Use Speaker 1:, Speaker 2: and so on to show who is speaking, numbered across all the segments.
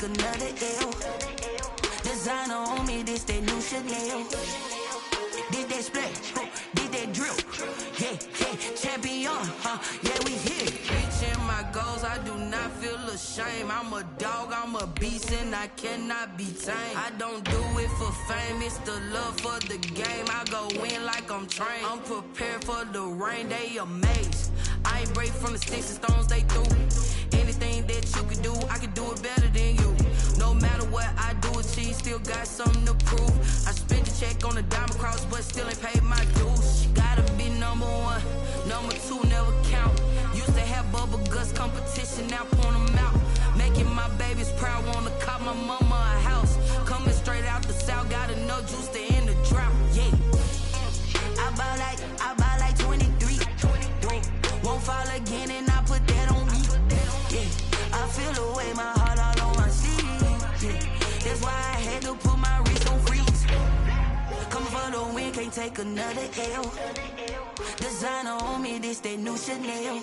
Speaker 1: take another L. Designer on me, this that new Chanel. Did that splash, did that drill. Yeah, yeah, champion, yeah, we here. Reaching my goals, I do not feel ashamed. I'm a dog, I'm a beast, and I cannot be tamed. I don't do it for fame, it's the love for the game. I go in like I'm trained. I'm prepared for the rain, they amazed. I ain't break from the sticks and stones they threw. Anything that you can do, I can do it better than you. No matter what I do, achieve, still got something to prove. I spent the check on the diamond cross, but still ain't paid my dues. Gotta be number one, number two never count. Used to have bubble guts competition, now point them out. Making my babies proud, wanna cop my mama a house. Coming straight out the south, got enough juice to end the drought. Yeah, I buy like 23. Won't fall again, and I put that on me. Yeah, I feel the way, my heart all on my sleeve. Yeah, that's why I had to put my wrist on freeze. Coming for the win, can't take another L. Designer on me, this that new Chanel.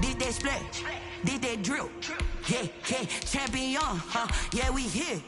Speaker 1: Did that splash, did that drill. Yeah, yeah, champion, yeah, we here.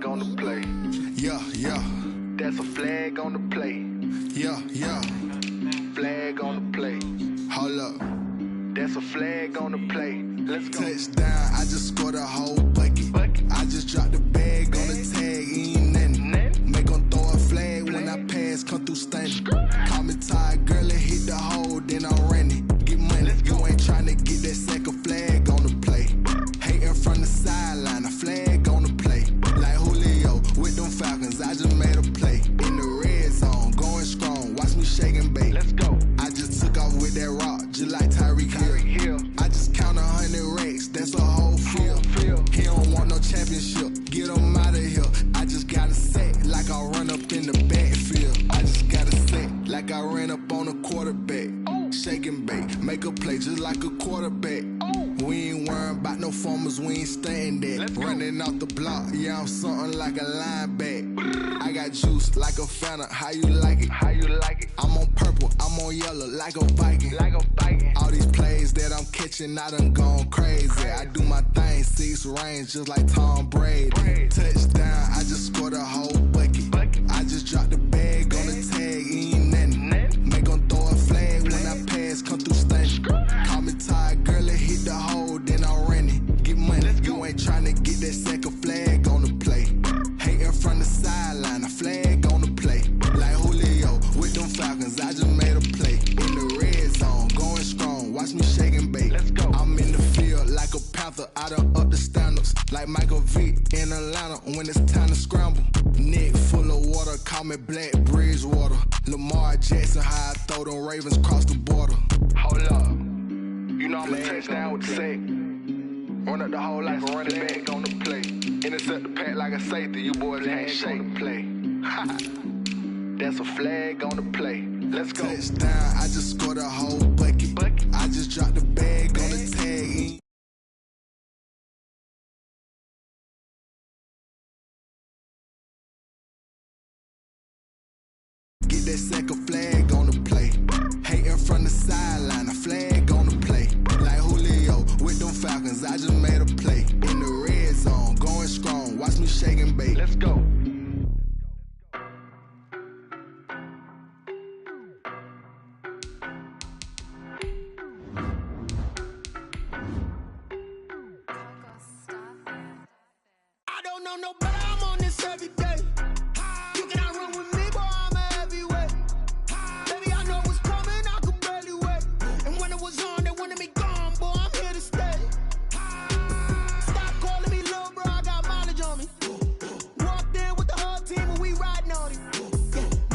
Speaker 2: flag on the play.
Speaker 3: Yeah, yeah.
Speaker 2: That's a flag on the play.
Speaker 3: Yeah, yeah.
Speaker 2: Flag on the play.
Speaker 3: Hold up.
Speaker 2: That's a flag on the play. Let's go.
Speaker 3: Touchdown, I just scored a whole bucket. I just dropped the bag on the tag, ain't nothing. Make 'em throw a flag when I pass, come through stunning. Call me tired, girl, it hit the hole, then I'm running. Get money, you ain't tryna get that second flag on the play. Hating from the sideline, a flag on the play. Like Julio with them Falcons, I just made a play. In the red zone, going strong, watch me shake and bake.
Speaker 2: Let's go.
Speaker 3: I just took off with that rock, just like Tyreek Hill. I just count 100 racks, that's a whole field. He don't want no championship, get him out of here. I just got a set, like I run up in the backfield. I just got a set, like I ran up on a quarterback. Shake and bake, make a play just like a quarterback. We ain't worrying about no formers, we ain't staying there. Running off the block, yeah, I'm something like a linebacker. I got juice like a Fanta, how you like it?
Speaker 2: How you like it?
Speaker 3: I'm on purple, I'm on yellow, like a Viking.
Speaker 2: Like a Viking.
Speaker 3: All these plays that I'm catching, I done gone crazy. I do my thing, 6 range, just like Tom Brady. Touchdown, I just scored a whole bucket. I just dropped the bag on the tag, ain't nothing. Make 'em throw a flag when I pass, come through stunning. Call me tired, girl, it hit the hole, then I'm running. Get money, you ain't tryna get that second flag on the play. Hating from the sideline, a flag on the play. Like Julio with them Falcons, I just made a play. In the red zone, going strong, watch me shake and bake.
Speaker 2: Let's go.
Speaker 3: I'm in the field like a Panther, I done up the standards. Like Michael Vick in Atlanta when it's time to scramble. Neck full of water, call me Black Bridgewater. Lamar Jackson, how I throw them Ravens cross the border.
Speaker 2: Hold up. You know I'm a touchdown with the sack. Run up the hole like a running back on the play. Intercept the pack like a safety, you boys ain't shake the play. That's a flag on the play. Let's go.
Speaker 3: Touchdown, I just scored a whole bucket. I just dropped the bag on the tag. Get that second flag on the play. Hating from the sideline, a flag on the play. Like Julio with them Falcons, I just made a play. In the red zone, going strong, watch me shake and bake.
Speaker 2: Let's go.
Speaker 1: I don't know no better, I'm on this every day. You cannot run with me, boy, I'm a heavyweight. Baby, I know what's coming, I could barely wait. And when it was on, they wanted me gone, boy, I'm here to stay. Stop calling me little bro, I got mileage on me. Walked in with the whole team and we riding on him.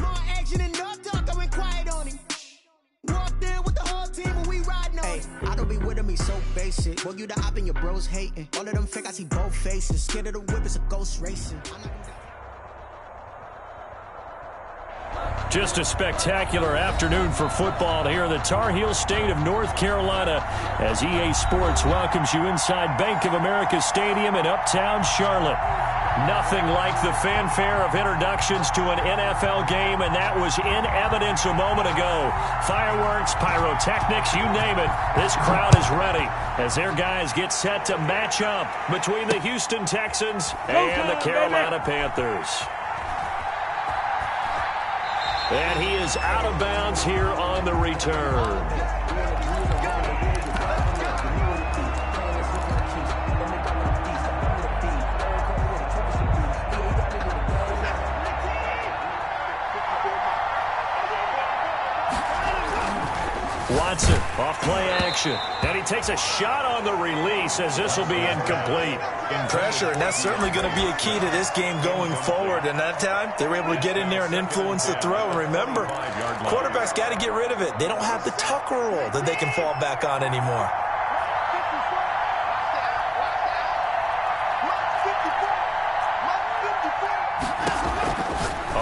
Speaker 1: More action and no talk, I went quiet on him. Walked in with the whole team and we riding on him.
Speaker 4: I don't be with me so basic. Boy, you the op and your bros hating. All of them fake, I see both faces. Scared of the whip, it's a ghost racing.
Speaker 5: Just a spectacular afternoon for football here in the Tar Heel state of North Carolina as EA Sports welcomes you inside Bank of America Stadium in Uptown Charlotte. Nothing like the fanfare of introductions to an NFL game, and that was in evidence a moment ago. Fireworks, pyrotechnics, you name it. This crowd is ready as their guys get set to match up between the Houston Texans and the Carolina Panthers. And he is out of bounds here on the return. Watson off play action. And he takes a shot on the release as this will be incomplete.
Speaker 6: Pressure, and that's certainly going to be a key to this game going forward. And that time, they were able to get in there and influence the throw. And remember, quarterbacks got to get rid of it. They don't have the Tucker rule that they can fall back on anymore.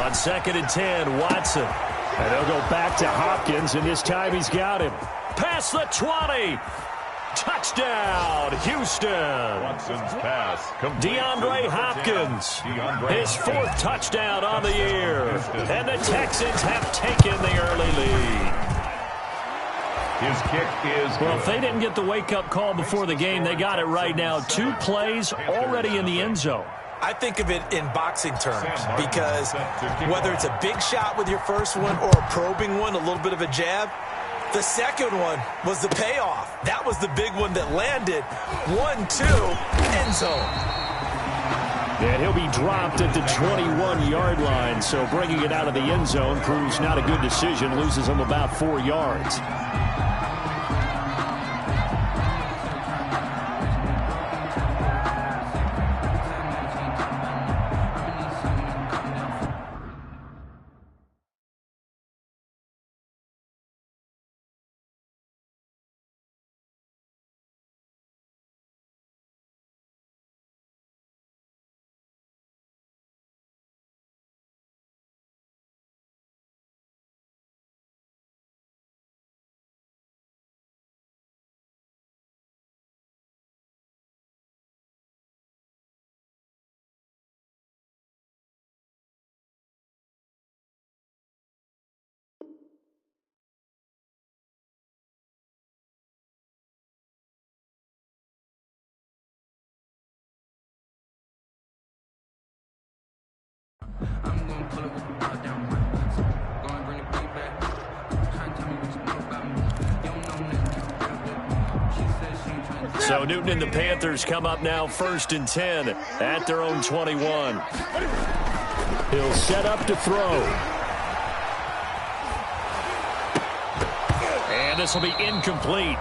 Speaker 5: On 2nd and 10, Watson. And they'll go back to Hopkins, and this time he's got him. Past the 20. Touchdown, Houston.
Speaker 7: Watson's pass.
Speaker 5: DeAndre Hopkins. His 4th touchdown on the year. And the Texans have taken the early lead.
Speaker 7: His kick is
Speaker 5: Well, if they didn't get the wake-up call before the game, they got it right now. 2 plays already in the end zone.
Speaker 6: I think of it in boxing terms because whether it's a big shot with your first one or a probing one, a little bit of a jab, the second one was the payoff. That was the big one that landed. 1-2, end zone.
Speaker 5: And he'll be dropped at the 21-yard line, so bringing it out of the end zone proves not a good decision, loses him about 4 yards.
Speaker 8: I'm gonna pull up with the ball down my pants. Go and bring the beat back. Try and tell me what you know about me. You don't know nothing. She said she ain't trying to.
Speaker 5: So Newton and the Panthers come up now 1st and 10 at their own 21. He'll set up to throw. And this will be incomplete.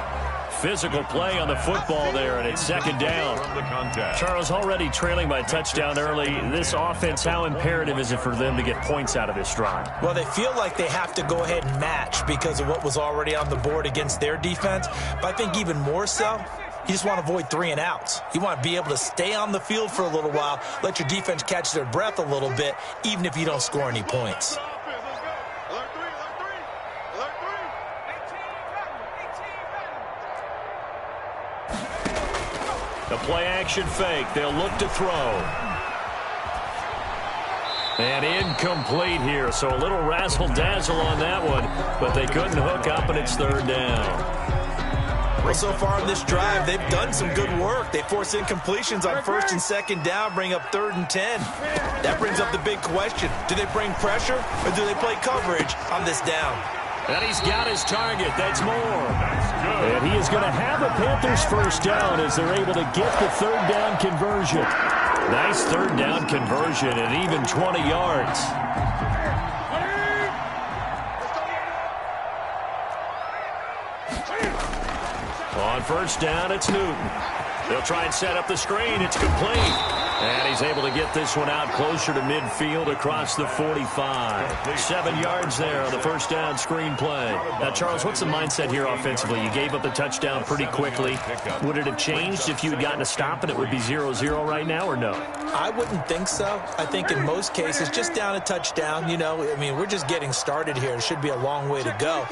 Speaker 5: Physical play on the football there, and it's 2nd down. Charles, already trailing by a touchdown early. This offense, how imperative is it for them to get points out of this drive?
Speaker 6: Well, they feel like they have to go ahead and match because of what was already on the board against their defense. But I think even more so, you just want to avoid 3 and outs. You want to be able to stay on the field for a little while, let your defense catch their breath a little bit, even if you don't score any points.
Speaker 5: The play-action fake. They'll look to throw. And incomplete here. So a little razzle-dazzle on that one, but they couldn't hook up, and it's 3rd down.
Speaker 6: Well, so far in this drive, they've done some good work. They force incompletions on 1st and 2nd down, bring up 3rd and 10. That brings up the big question. Do they bring pressure, or do they play coverage on this down?
Speaker 5: And he's got his target. That's more. And he is going to have a Panthers 1st down as they're able to get the 3rd down conversion. Nice 3rd down conversion and even 20 yards. On 1st down, it's Newton. They'll try and set up the screen. It's complete. And he's able to get this one out closer to midfield across the 45. 7 yards there on the 1st down screen play. Now, Charles, what's the mindset here offensively? You gave up the touchdown pretty quickly. Would it have changed if you had gotten a stop and it would be 0-0 right now, or no?
Speaker 6: I wouldn't think so. I think in most cases, just down a touchdown, you know, I mean, we're just getting started here. It should be a long way to go.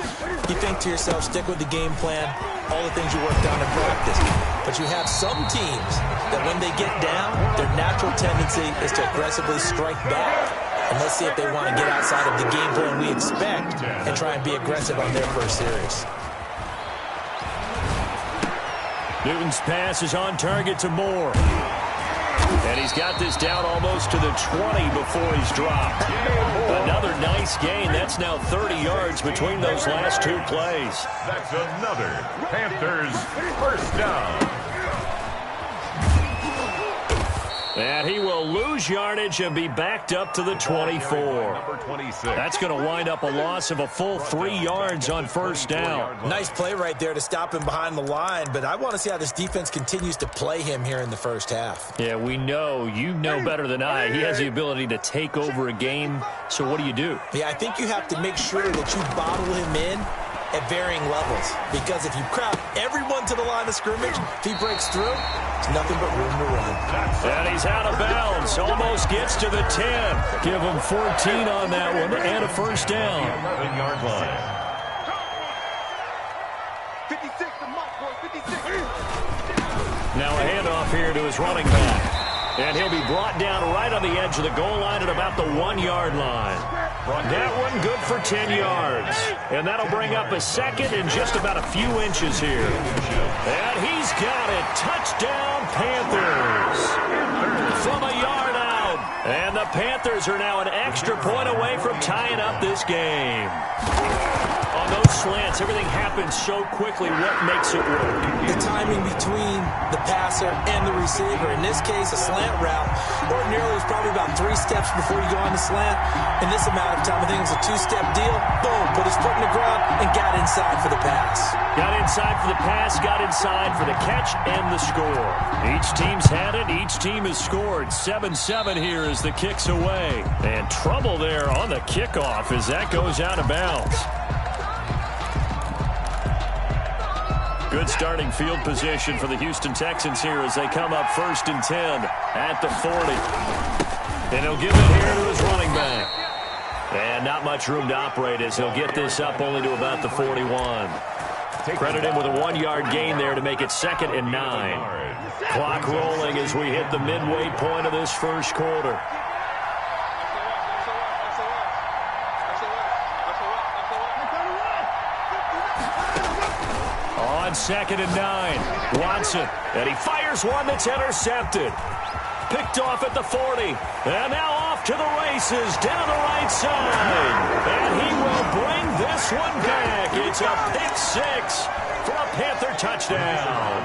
Speaker 6: You think to yourself, stick with the game plan, all the things you worked on in practice. But you have some teams that when they get down, their natural tendency is to aggressively strike back. And let's see if they want to get outside of the game plan we expect and try and be aggressive on their first series.
Speaker 5: Newton's pass is on target to Moore. And he's got this down almost to the 20 before he's dropped. Another nice gain. That's now 30 yards between those last 2 plays.
Speaker 7: That's another Panthers 1st down.
Speaker 5: And he will lose yardage and be backed up to the 24. That's going to wind up a loss of a full 3 yards on 1st down.
Speaker 6: Nice play right there to stop him behind the line, but I want to see how this defense continues to play him here in the 1st half.
Speaker 5: Yeah, we know. You know better than I. He has the ability to take over a game, so what do you do?
Speaker 6: Yeah, I think you have to make sure that you bottle him in at varying levels, because if you crowd everyone to the line of scrimmage, if he breaks through, it's nothing but room to run.
Speaker 5: And he's out of bounds, almost gets to the 10. Give him 14 on that one and a 1st down.
Speaker 7: 11-yard line.
Speaker 2: 56, the mark, boy, 56.
Speaker 5: Now a handoff here to his running back. And he'll be brought down right on the edge of the goal line at about the 1-yard line. That one good for 10 yards. And that'll bring up a 2nd and just about a few inches here. And he's got it. Touchdown, Panthers. From a yard out. Panthers are now an extra point away from tying up this game. On those slants, everything happens so quickly. What makes it work?
Speaker 6: The timing between the passer and the receiver. In this case, a slant route ordinarily is probably about 3 steps before you go on the slant. In this amount of time, I think it was a 2-step deal. Boom, put his foot in the ground and got inside for the pass.
Speaker 5: Got inside for the pass, got inside for the catch and the score. Each team's had it. Each team has scored. 7-7 here as the kick's away. And trouble there on the kickoff as that goes out of bounds. Good starting field position for the Houston Texans here as they come up 1st and 10 at the 40. And he'll give it here to his running back. And not much room to operate as he'll get this up only to about the 41. Credit him with a 1-yard gain there to make it 2nd and 9. Clock rolling as we hit the midway point of this first quarter. On 2nd and 9, Watson, and he fires one that's intercepted. Picked off at the 40, and now off to the races down the right side. And he will bring this one back. It's a pick 6 for a Panther touchdown.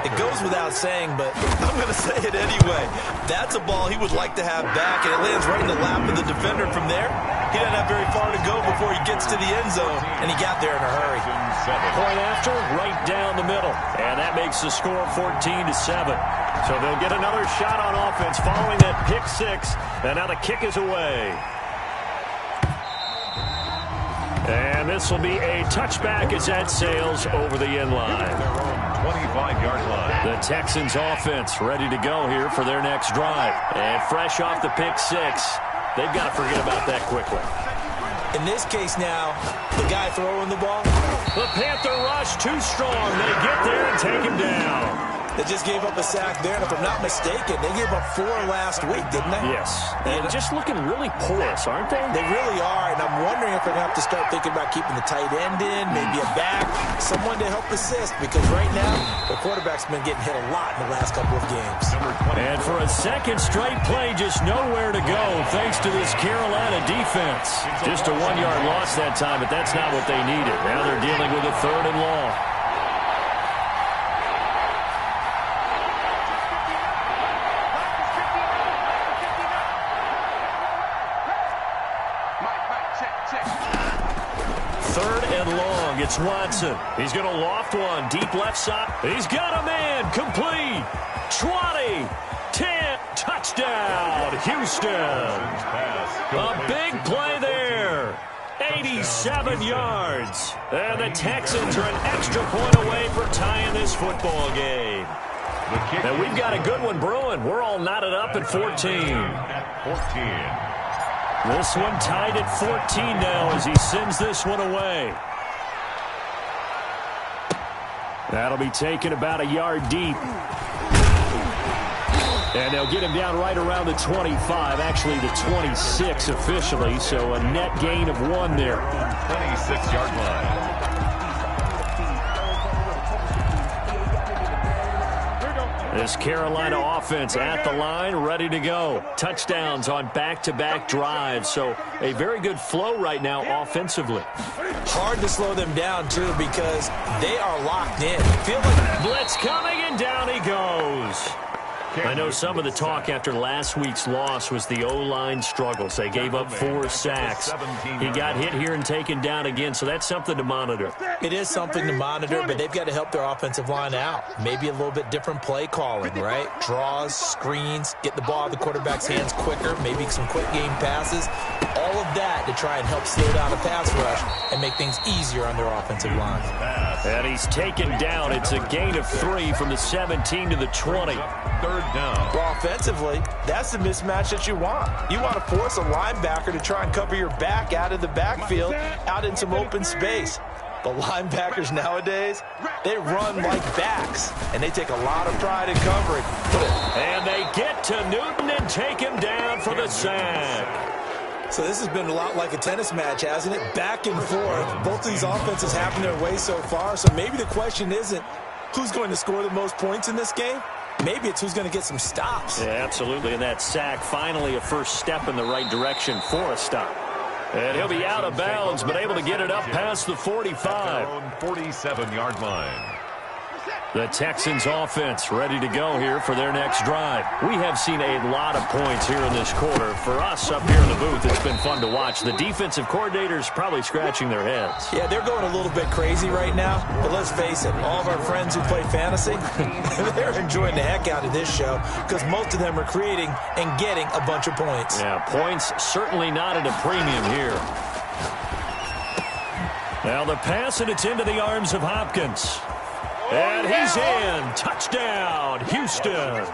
Speaker 6: It goes without saying, but I'm going to say it anyway. That's a ball he would like to have back, and it lands right in the lap of the defender from there. He doesn't have very far to go before he gets to the end zone, and he got there in a hurry.
Speaker 5: Point after, right down the middle, and that makes the score 14-7. So they'll get another shot on offense following that pick 6, and now the kick is away. And this will be a touchback as that sails over the end line.
Speaker 7: 25-yard line.
Speaker 5: The Texans offense ready to go here for their next drive. And fresh off the pick 6, they've got to forget about that quickly.
Speaker 6: In this case now, the guy throwing the ball.
Speaker 5: The Panther rush too strong. They get there and take him down.
Speaker 6: They just gave up a sack there, and if I'm not mistaken, they gave up 4 last week, didn't they?
Speaker 5: Yes. And just looking really porous, aren't they?
Speaker 6: They really are, and I'm wondering if they're going to have to start thinking about keeping the tight end in, maybe a back, someone to help assist, because right now, the quarterback's been getting hit a lot in the last couple of games.
Speaker 5: And for a second straight play, just nowhere to go, thanks to this Carolina defense. Just a 1-yard loss that time, but that's not what they needed. Now they're dealing with a 3rd and long. It's Watson. He's going to loft one. Deep left side. He's got a man. Complete. 20. 10. Touchdown. Houston. A big play there. 87 yards. And the Texans are an extra point away from tying this football game. And we've got a good one brewing. We're all knotted up at 14. This one tied at 14 now as he sends this one away. That'll be taken about a yard deep. And they'll get him down right around the 25, actually the 26 officially, so a net gain of 1 there.
Speaker 7: 26-yard line.
Speaker 5: This Carolina offense at the line, ready to go. Touchdowns on back-to-back drives, so a very good flow right now offensively.
Speaker 6: Hard to slow them down, too, because they are locked in. Feel like
Speaker 5: blitz coming, and down he goes. I know some of the talk after last week's loss was the O-line struggles. They gave up 4 sacks. He got hit here and taken down again, so that's something to monitor.
Speaker 6: It is something to monitor, but they've got to help their offensive line out. Maybe a little bit different play calling, right? Draws, screens, get the ball out of the quarterback's hands quicker, maybe some quick game passes. All of that to try and help slow down a pass rush and make things easier on their offensive line.
Speaker 5: And he's taken down. It's a gain of 3 from the 17 to the 20.
Speaker 7: 3rd down.
Speaker 6: Well, offensively, that's the mismatch that you want. You want to force a linebacker to try and cover your back out of the backfield, out in some open space. The linebackers nowadays, they run like backs, and they take a lot of pride in covering.
Speaker 5: And they get to Newton and take him down for the sack.
Speaker 6: So this has been a lot like a tennis match, hasn't it? Back and forth. Both of these offenses having their way so far, so maybe the question isn't who's going to score the most points in this game. Maybe it's who's going to get some stops.
Speaker 5: Yeah, absolutely. And that sack, finally a first step in the right direction for a stop. And he'll be out of bounds, but able to get it up past the 45.
Speaker 7: 47-yard line.
Speaker 5: The Texans offense ready to go here for their next drive. We have seen a lot of points here in this quarter. For us up here in the booth, it's been fun to watch. The defensive coordinators probably scratching their heads.
Speaker 6: Yeah, they're going a little bit crazy right now. But let's face it, all of our friends who play fantasy, they're enjoying the heck out of this show because most of them are creating and getting a bunch of points.
Speaker 5: Yeah, points certainly not at a premium here. Now the pass, and it's into the arms of Hopkins. And he's in. Touchdown, Houston.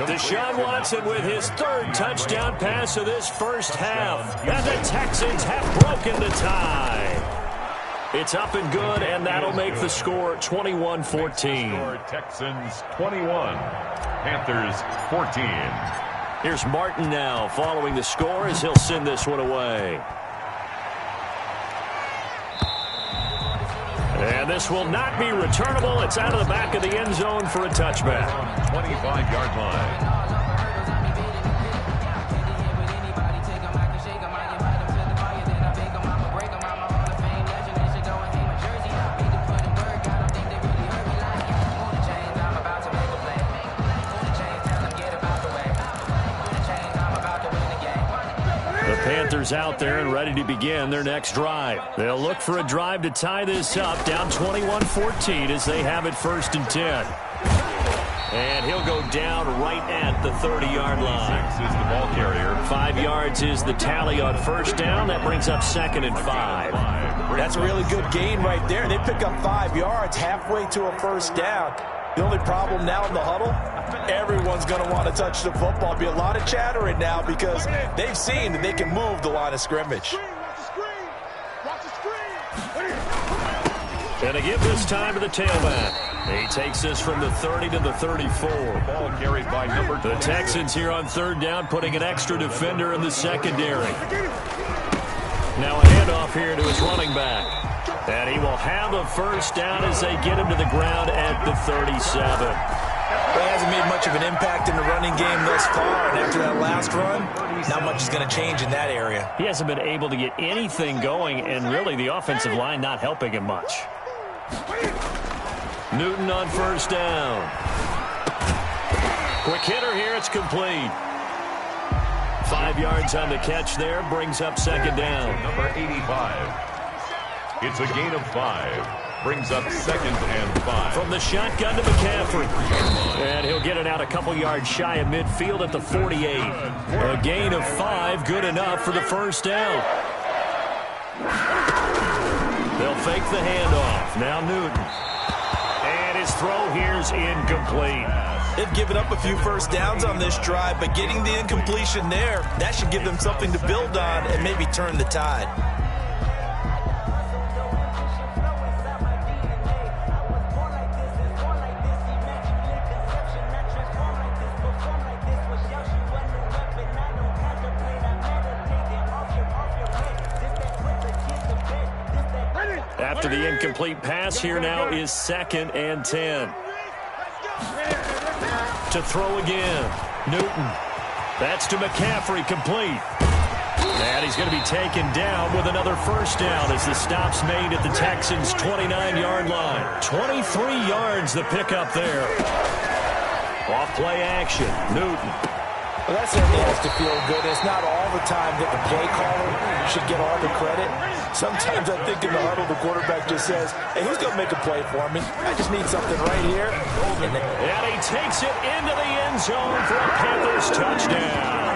Speaker 5: Deshaun Watson with his third touchdown pass of this first half. And the Texans have broken the tie. It's up and good, and that'll make the score 21-14.
Speaker 7: Texans 21, Panthers 14.
Speaker 5: Here's Martin now following the score as he'll send this one away. And this will not be returnable. It's out of the back of the end zone for a touchback.
Speaker 7: 25-yard line.
Speaker 5: Panthers out there and ready to begin their next drive. They'll look for a drive to tie this up, down 21-14 as they have it 1st and 10. And he'll go down right at the 30-yard line.
Speaker 7: 6 is the ball carrier.
Speaker 5: 5 yards is the tally on first down. That brings up 2nd and 5.
Speaker 6: That's a really good gain right there. They pick up 5 yards halfway to a first down. The only problem now in the huddle, everyone's going to want to touch the football. Be a lot of chattering now because they've seen that they can move the line of scrimmage.
Speaker 5: And to give this time to the tailback. He takes this from the 30 to the 34.
Speaker 7: Ball carried by number 2.
Speaker 5: The Texans here on 3rd down, putting an extra defender in the secondary. Now a handoff here to his running back. And he will have a first down as they get him to the ground at the 37.
Speaker 6: Well, he hasn't made much of an impact in the running game thus far, and after that last run, not much is going to change in that area.
Speaker 5: He hasn't been able to get anything going, and really the offensive line not helping him much. Newton on first down. Quick hitter here, it's complete. 5 yards on the catch there, brings up 2nd down.
Speaker 7: Number 85. It's a gain of 5. Brings up 2nd and 5.
Speaker 5: From the shotgun to McCaffrey. And he'll get it out a couple yards shy of midfield at the 48. A gain of 5, good enough for the first down. They'll fake the handoff. Now Newton. And his throw here's incomplete.
Speaker 6: They've given up a few first downs on this drive, but getting the incompletion there, that should give them something to build on and maybe turn the tide.
Speaker 5: After the incomplete pass, here now is 2nd and 10. To throw again. Newton. That's to McCaffrey, complete. And he's going to be taken down with another first down as the stop's made at the Texans' 29-yard line. 23 yards the pickup there. Off play action. Newton.
Speaker 6: Well, that certainly has to feel good. It's not all the time that the play caller should get all the credit. Sometimes I think in the huddle, the quarterback just says, hey, who's going to make a play for me? I just need something right here.
Speaker 5: And he takes it into the end zone for a Panthers touchdown.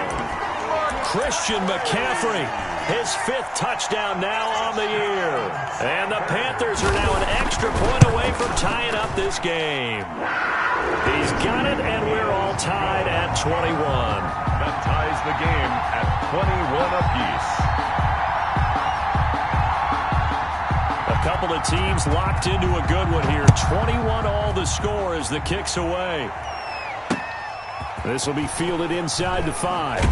Speaker 5: Christian McCaffrey, his 5th touchdown now on the year. And the Panthers are now an extra point away from tying up this game. He's got it, and we're all tied at 21.
Speaker 7: That ties the game at 21 apiece.
Speaker 5: A couple of teams locked into a good one here. 21 all the score as the kick's away. This will be fielded inside the 5.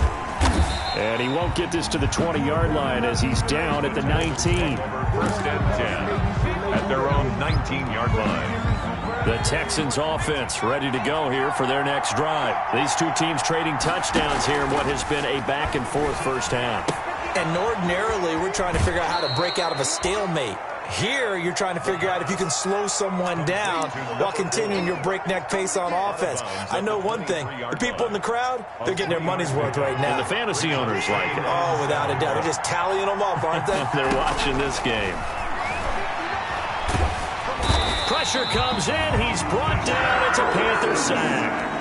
Speaker 5: And he won't get this to the 20-yard line as he's down at the 19.
Speaker 7: 1st and 10 at their own 19-yard line.
Speaker 5: The Texans offense ready to go here for their next drive. These two teams trading touchdowns here in what has been a back-and-forth first half.
Speaker 6: And ordinarily, we're trying to figure out how to break out of a stalemate. Here, you're trying to figure out if you can slow someone down while continuing your breakneck pace on offense. I know one thing. The people in the crowd, they're getting their money's worth right now.
Speaker 5: And the fantasy owners like it.
Speaker 6: Oh, without a doubt. They're just tallying them up, aren't they?
Speaker 5: They're watching this game. Pressure comes in. He's brought down. It's a Panther sack.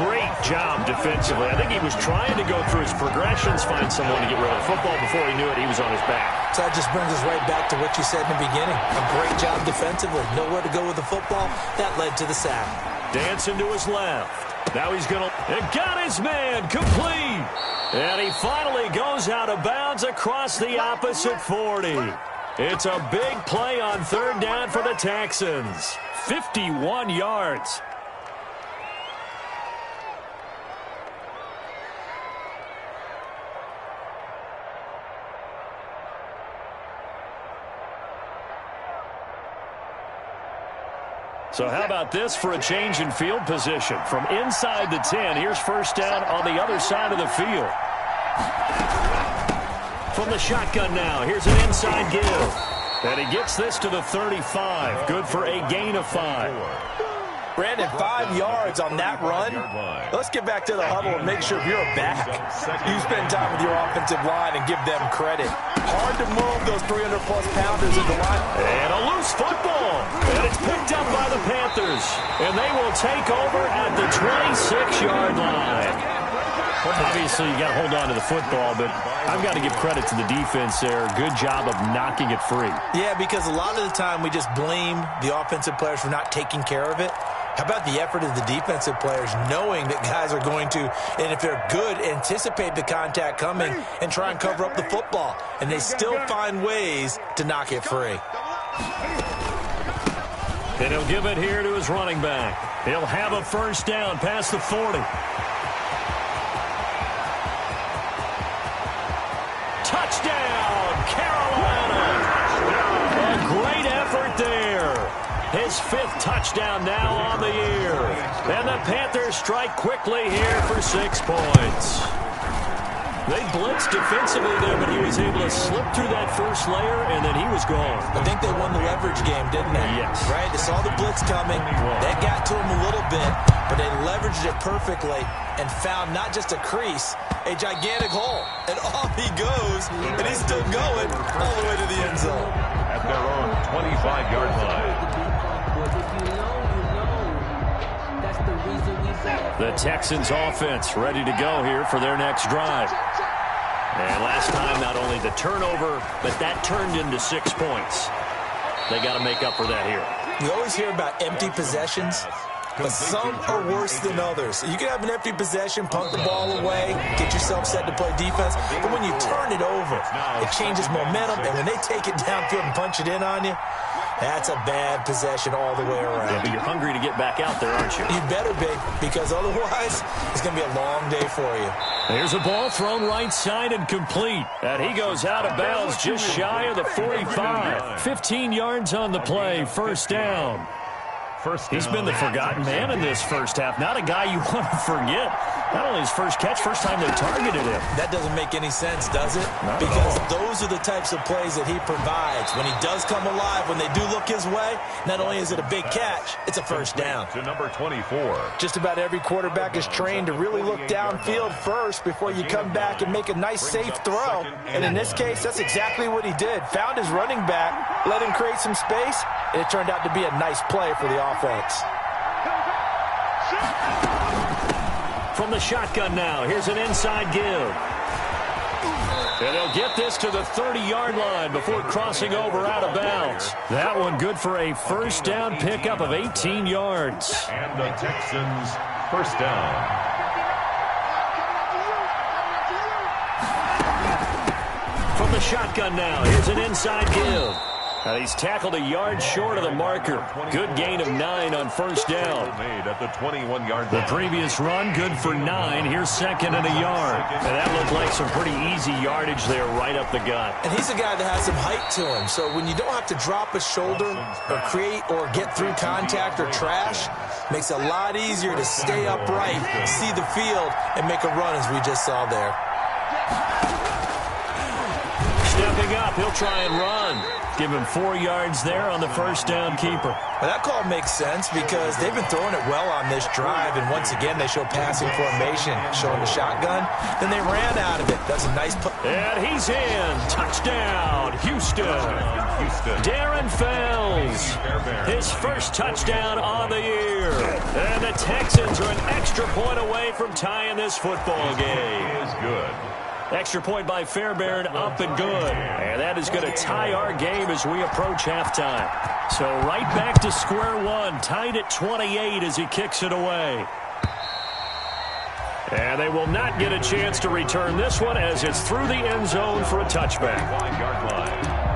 Speaker 5: Great job defensively. I think he was trying to go through his progressions, find someone to get rid of the football. Before he knew it, he was on his back.
Speaker 6: So that just brings us right back to what you said in the beginning. A great job defensively. Nowhere to go with the football. That led to the sack.
Speaker 5: Dancing to his left. Now he's going to... It got his man complete. And he finally goes out of bounds across the opposite 40. It's a big play on third down for the Texans. 51 yards. So how about this for a change in field position? From inside the 10, here's first down on the other side of the field. From the shotgun now, here's an inside give. And he gets this to the 35. Good for a gain of 5.
Speaker 6: Brandon, 5 yards on that run. Let's get back to the huddle and make sure you're back. You spend time with your offensive line and give them credit. Hard to move those 300-plus pounders in the line.
Speaker 5: And a loose football. And it's picked up by the Panthers. And they will take over at the 26-yard line. Obviously, you got to hold on to the football, but I've got to give credit to the defense there. Good job of knocking it free.
Speaker 6: Yeah, because a lot of the time we just blame the offensive players for not taking care of it. How about the effort of the defensive players knowing that guys are going to, and if they're good, anticipate the contact coming and try and cover up the football. And they still find ways to knock it free.
Speaker 5: And he'll give it here to his running back. He'll have a first down past the 40. Touchdown, Carolina. A great effort there. His 5th touchdown now on the year. And the Panthers strike quickly here for 6 points. They blitzed defensively there, but he was able to slip through that first layer, and then he was gone.
Speaker 6: I think they won the leverage game, didn't they?
Speaker 5: Yes.
Speaker 6: Right? They saw the blitz coming. That got to him a little bit, but they leveraged it perfectly and found not just a crease, a gigantic hole. And off he goes, and he's still going all the way to the end zone.
Speaker 7: At their own 25-yard line.
Speaker 5: The Texans offense ready to go here for their next drive. And last time, not only the turnover, but that turned into 6 points. They got to make up for that here.
Speaker 6: We always hear about empty possessions, but some are worse than others. You can have an empty possession, punt the ball away, get yourself set to play defense, but when you turn it over, it changes momentum, and when they take it downfield and punch it in on you, that's a bad possession all the way around.
Speaker 5: Yeah, but you're hungry to get back out there, aren't you?
Speaker 6: You better be, because otherwise it's going to be a long day for you.
Speaker 5: There's a ball thrown right side and complete. And he goes out of bounds just shy of the 45. 15 yards on the play, first down. He's been the forgotten man in this first half. Not a guy you want to forget. Not only his first catch, first time they targeted him.
Speaker 6: That doesn't make any sense, does it?
Speaker 5: Not
Speaker 6: because those are the types of plays that he provides. When he does come alive, when they do look his way, not only is it a big catch, it's a first down.
Speaker 7: To number 24.
Speaker 6: Just about every quarterback is trained to really look downfield first before you come back and make a nice, safe throw. And in this case, that's exactly what he did. Found his running back, let him create some space, and it turned out to be a nice play for the offense.
Speaker 5: From the shotgun now, here's an inside give. And he'll get this to the 30-yard line before crossing over out of bounds. That one good for a first down pickup of 18 yards.
Speaker 7: And the Texans first down. From
Speaker 5: the shotgun now. Here's an inside give. He's tackled a yard short of the marker. Good gain of 9 on first down.
Speaker 7: Made at the 21-yard
Speaker 5: The
Speaker 7: line.
Speaker 5: previous run, good for 9. Here's second and a yard. And that looked like some pretty easy yardage there right up the gut.
Speaker 6: And he's a guy that has some height to him. So when you don't have to drop a shoulder or create or get through contact or trash, makes it a lot easier to stay upright, see the field, and make a run as we just saw there.
Speaker 5: Stepping up, he'll try and run. Give him 4 yards there on the first down keeper.
Speaker 6: Well, that call makes sense because they've been throwing it well on this drive, and once again they show passing formation, showing the shotgun. Then they ran out of it. That's a nice play.
Speaker 5: And he's in. Touchdown, Houston. Darren Fells, his first touchdown on the year. And the Texans are an extra point away from tying this football game.
Speaker 7: Is good.
Speaker 5: Extra point by Fairbairn, up and good. And that is going to tie our game as we approach halftime. So right back to square one, tied at 28 as he kicks it away. And they will not get a chance to return this one as it's through the end zone for a touchback.
Speaker 7: 5-yard line.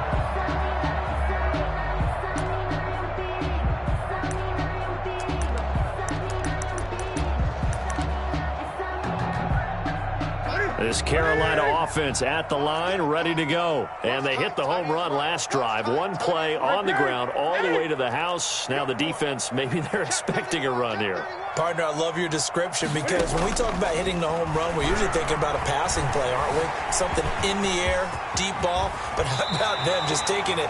Speaker 5: This Carolina offense at the line, ready to go. And they hit the home run last drive. One play on the ground all the way to the house. Now the defense, maybe they're expecting a run here.
Speaker 6: Partner, I love your description because when we talk about hitting the home run, we're usually thinking about a passing play, aren't we? Something in the air, deep ball. But how about them just taking it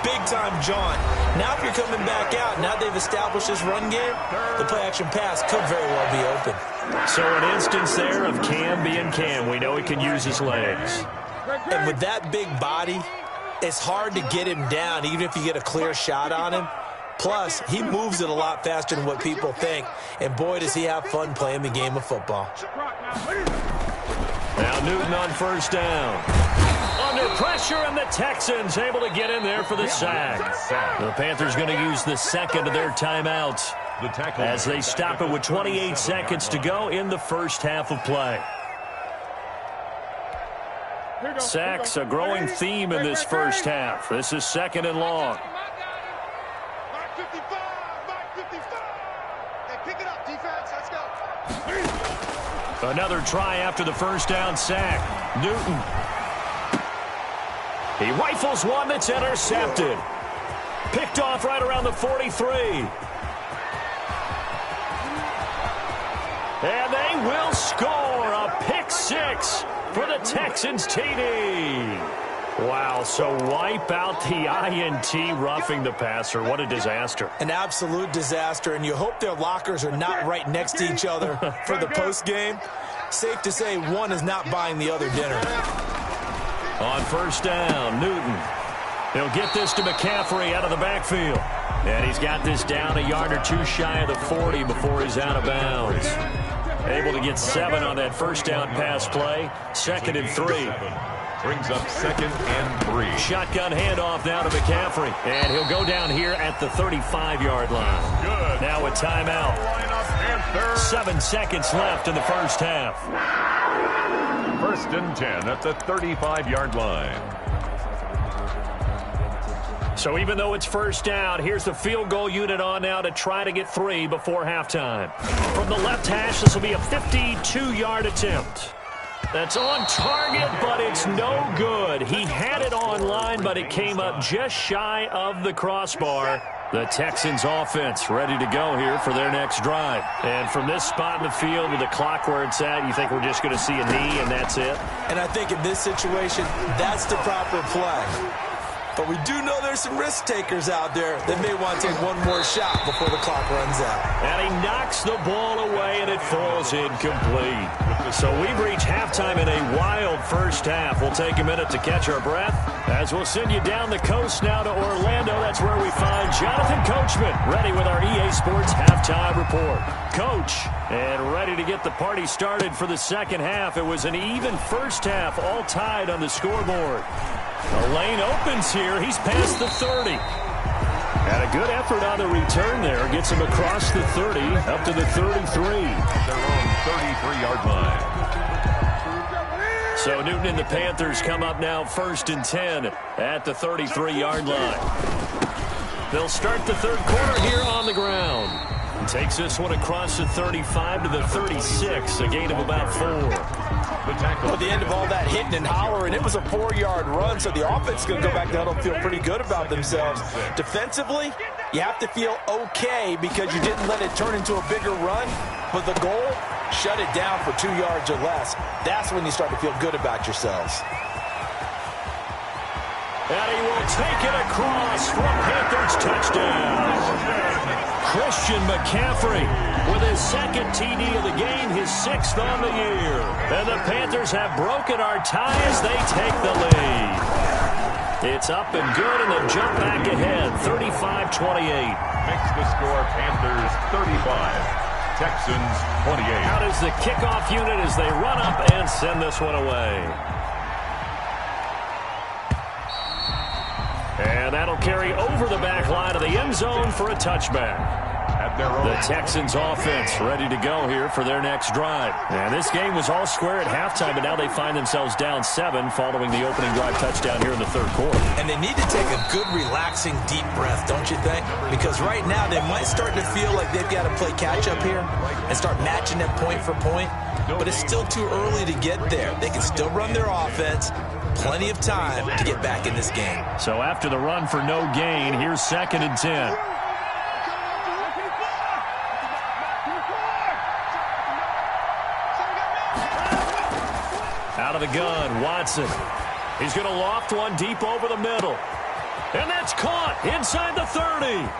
Speaker 6: big-time jaunt? Now if you're coming back out, now they've established this run game, the play-action pass could very well be open.
Speaker 5: So an instance there of Cam being Cam. We know he can use his legs.
Speaker 6: And with that big body, it's hard to get him down, even if you get a clear shot on him. Plus, he moves it a lot faster than what people think. And boy, does he have fun playing the game of football.
Speaker 5: Now Newton on first down. Under pressure, and the Texans able to get in there for the sack. The Panthers going to use the second of their timeouts as they stop it with 28 seconds to go in the first half of play. Sacks, a growing theme in this first half. This is second and long. Another try after the first down sack. Newton. He rifles one that's intercepted. Picked off right around the 43. And they will score a pick six for the Texans TD. Wow, so wipe out the INT roughing the passer. What a disaster.
Speaker 6: An absolute disaster, and you hope their lockers are not right next to each other for the postgame. Safe to say one is not buying the other dinner.
Speaker 5: On first down, Newton. He'll get this to McCaffrey out of the backfield. And he's got this down a yard or two shy of the 40 before he's out of bounds. Able to get 7 on that first down pass play. Second and 3.
Speaker 7: Brings up second and 3.
Speaker 5: Shotgun handoff now to McCaffrey. And he'll go down here at the 35-yard line.
Speaker 7: Good.
Speaker 5: Now a timeout. 7 seconds left in the first half.
Speaker 7: First and 10 at the 35-yard line.
Speaker 5: So even though it's first down, here's the field goal unit on now to try to get 3 before halftime. From the left hash, this will be a 52-yard attempt. That's on target, but it's no good. He had it on line, but it came up just shy of the crossbar. The Texans offense ready to go here for their next drive. And from this spot in the field with the clock where it's at, you think we're just going to see a knee and that's it?
Speaker 6: And I think in this situation, that's the proper play. But we do know there's some risk takers out there that may want to take one more shot before the clock runs out.
Speaker 5: And he knocks the ball away, and it falls incomplete. So we've reached halftime in a wild first half. We'll take a minute to catch our breath as we'll send you down the coast now to Orlando. That's where we find Jonathan Coachman, ready with our EA Sports Halftime Report. Coach, and ready to get the party started for the second half. It was an even first half, all tied on the scoreboard. The lane opens here. He's past the 30. And a good effort on the return there. Gets him across the 30, up to the 33.
Speaker 7: Their own 33-yard line.
Speaker 5: So Newton and the Panthers come up now 1st and 10 at the 33-yard line. They'll start the third quarter here on the ground. Takes this one across the 35 to the 36, a gain of about 4.
Speaker 6: At the end of all that hitting and hollering, it was a 4-yard run, so the offense is going to go back down and feel pretty good about themselves. Defensively, you have to feel okay because you didn't let it turn into a bigger run, but the goal, shut it down for 2 yards or less. That's when you start to feel good about yourselves.
Speaker 5: And he will take it across for a Panthers touchdown. Christian McCaffrey with his second TD of the game, his 6th on the year. And the Panthers have broken our tie as they take the lead. It's up and good, and they'll jump back ahead, 35-28.
Speaker 7: Makes the score Panthers 35, Texans 28.
Speaker 5: Out is the kickoff unit as they run up and send this one away. And that'll carry over the back line of the end zone for a touchback. The Texans offense ready to go here for their next drive. And this game was all square at halftime, but now they find themselves down 7 following the opening drive touchdown here in the third quarter.
Speaker 6: And they need to take a good, relaxing, deep breath, don't you think? Because right now they might start to feel like they've got to play catch-up here and start matching them point for point. But it's still too early to get there. They can still run their offense. Plenty of time to get back in this game.
Speaker 5: So after the run for no gain, here's 2nd and 10. Out of the gun, Watson. He's going to loft one deep over the middle. And that's caught inside the 30.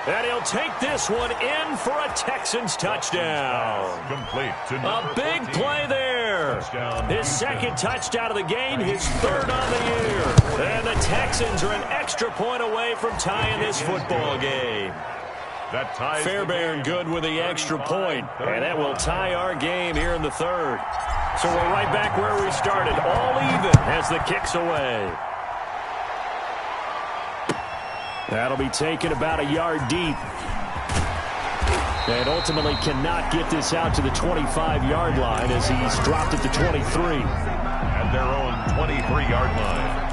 Speaker 5: And he'll take this one in for a Texans touchdown.
Speaker 7: Complete to
Speaker 5: a big 14. Play there. Touchdown. His second touchdown of the game, his 3rd on the year. And the Texans are an extra point away from tying this football game.
Speaker 7: That ties
Speaker 5: Fairbairn good with the extra point, and that will tie our game here in the 3rd. So we're right back where we started, all even as the kick's away. That'll be taken about a yard deep. And ultimately cannot get this out to the 25-yard line as he's dropped at the 23.
Speaker 7: At their own 23-yard line.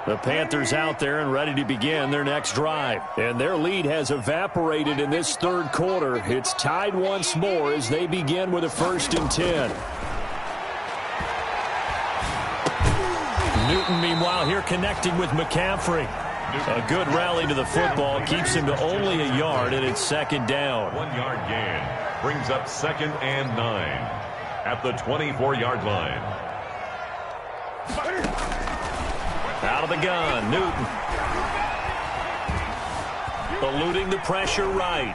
Speaker 5: The Panthers out there and ready to begin their next drive. And their lead has evaporated in this third quarter. It's tied once more as they begin with a 1st and 10. Newton, meanwhile, here connecting with McCaffrey. A good rally to the football keeps him to only a yard, and it's 2nd down.
Speaker 7: 1-yard gain brings up 2nd and 9 at the 24-yard line.
Speaker 5: Out of the gun, Newton. Eluding the pressure right.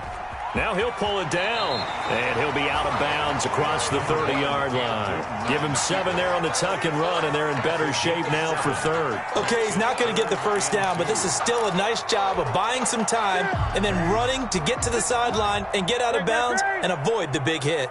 Speaker 5: Now he'll pull it down, and he'll be out of bounds across the 30-yard line. Give him 7 there on the tuck and run, and they're in better shape now for 3rd.
Speaker 6: Okay, he's not going to get the first down, but this is still a nice job of buying some time and then running to get to the sideline and get out of bounds and avoid the big hit.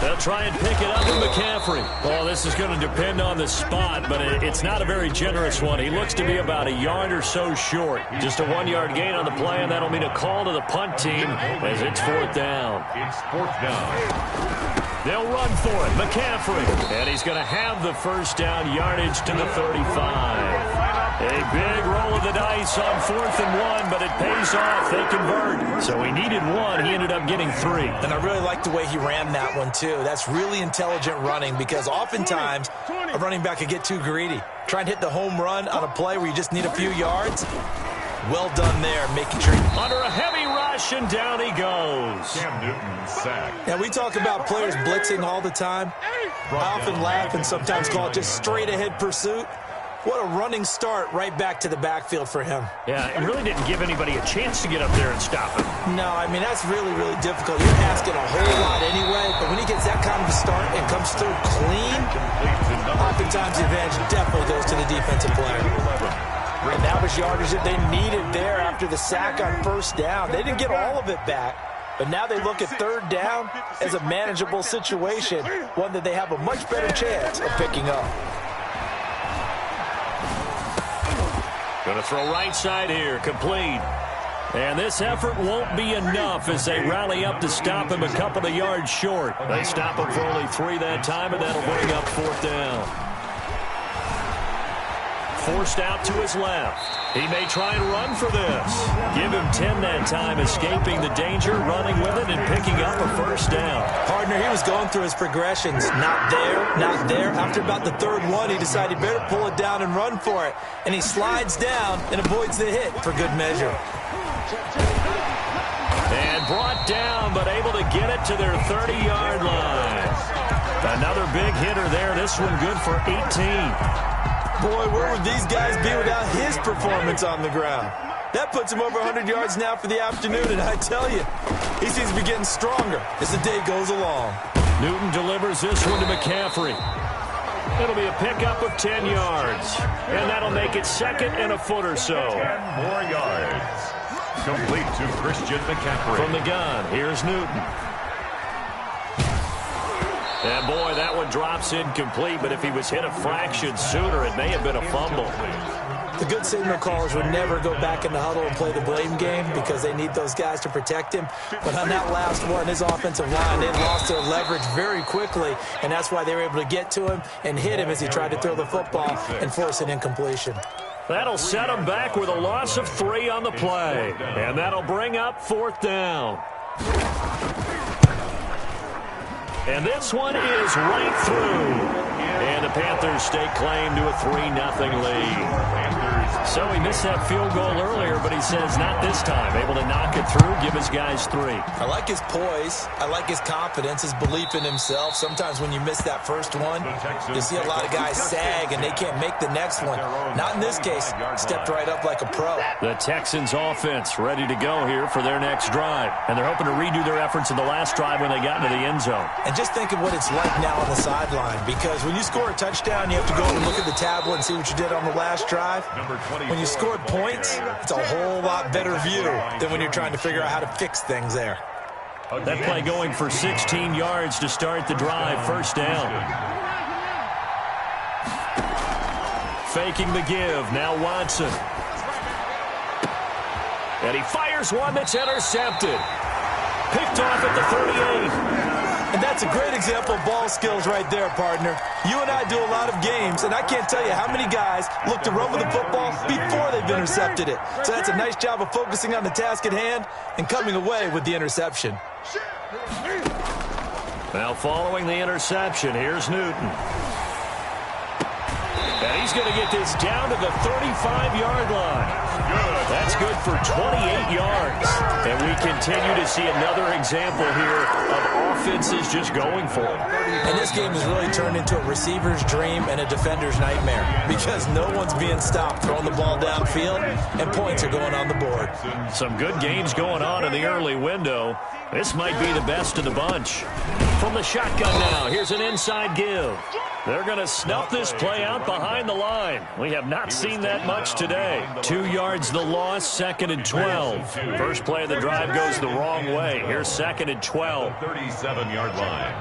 Speaker 5: They'll try and pick it up with McCaffrey. Well, this is going to depend on the spot, but it's not a very generous one. He looks to be about a yard or so short. Just a 1-yard gain on the play, and that'll mean a call to the punt team as it's 4th down.
Speaker 7: It's 4th down.
Speaker 5: They'll run for it. McCaffrey. And he's going to have the first down yardage to the 35. A big roll of the dice on 4th and 1, but it pays off. They convert. So he needed 1. He ended up getting 3.
Speaker 6: And I really like the way he ran that one, too. That's really intelligent running because oftentimes a running back could get too greedy. Try and hit the home run on a play where you just need a few yards. Well done there, making sure.
Speaker 5: Under a heavy rush, and down he goes.
Speaker 7: Cam Newton sacked.
Speaker 6: Now, we talk about players blitzing all the time. I often laugh and sometimes call it just straight-ahead pursuit. What a running start right back to the backfield for him.
Speaker 5: Yeah, it really didn't give anybody a chance to get up there and stop him.
Speaker 6: No, I mean, that's really, really difficult. You're asking a whole lot anyway, but when he gets that kind of a start and comes through clean, oftentimes the advantage definitely goes to the defensive player. And that was yardage that they needed there after the sack on first down. They didn't get all of it back, but now they look at third down as a manageable situation, one that they have a much better chance of picking up.
Speaker 5: Going to throw right side here, complete. And this effort won't be enough as they rally up to stop him a couple of yards short. They stop him for only 3 that time, and that'll bring up fourth down. Forced out to his left. He may try and run for this. Give him 10 that time, escaping the danger, running with it, and picking up a first down.
Speaker 6: Partner, he was going through his progressions. Not there, not there. After about the third one, he decided he better pull it down and run for it. And he slides down and avoids the hit for good measure.
Speaker 5: And brought down, but able to get it to their 30-yard line. Another big hitter there. This one good for 18.
Speaker 6: Boy, where would these guys be without his performance on the ground? That puts him over 100 yards now for the afternoon, and I tell you, he seems to be getting stronger as the day goes along.
Speaker 5: Newton delivers this one to McCaffrey. It'll be a pickup of 10 yards, and that'll make it second and a foot or so.
Speaker 7: 10 more yards. Complete to Christian McCaffrey.
Speaker 5: From the gun, here's Newton. And, boy, that one drops incomplete, but if he was hit a fraction sooner, it may have been a fumble.
Speaker 6: The good signal callers would never go back in the huddle and play the blame game because they need those guys to protect him. But on that last one, his offensive line, they lost their leverage very quickly, and that's why they were able to get to him and hit him as he tried to throw the football and force an incompletion.
Speaker 5: That'll set him back with a loss of 3 on the play, and that'll bring up fourth down. And this one is right through. And the Panthers stake claim to a 3-0 lead. So he missed that field goal earlier, but he says not this time. Able to knock it through, give his guys 3.
Speaker 6: I like his poise. I like his confidence, his belief in himself. Sometimes when you miss that first one, you see a lot of guys sag and they can't make the next one. Not in this case. Stepped right up like a pro.
Speaker 5: The Texans offense ready to go here for their next drive. And they're hoping to redo their efforts in the last drive when they got into the end zone.
Speaker 6: And just think of what it's like now on the sideline, because when you score a touchdown, you have to go and look at the tablet and see what you did on the last drive. When you scored points, it's a whole lot better view than when you're trying to figure out how to fix things there.
Speaker 5: That play going for 16 yards to start the drive, first down. Faking the give, now Watson. And he fires one that's intercepted. Picked off at the 38.
Speaker 6: And that's a great example of ball skills right there, partner. You and I do a lot of games, and I can't tell you how many guys look to run with the football before they've intercepted it. So that's a nice job of focusing on the task at hand and coming away with the interception.
Speaker 5: Now following the interception, here's Newton. And he's going to get this down to the 35-yard line. That's good for 28 yards. And we continue to see another example here of offenses just going for it.
Speaker 6: And this game has really turned into a receiver's dream and a defender's nightmare because no one's being stopped throwing the ball downfield, and points are going on the board.
Speaker 5: Some good games going on in the early window. This might be the best of the bunch. From the shotgun now, here's an inside give. They're going to snuff this play out behind the line. We have not seen that much today. 2 yards the loss, second and 12. First play of the drive goes the wrong way. Here's second and 12.
Speaker 7: 37-yard line.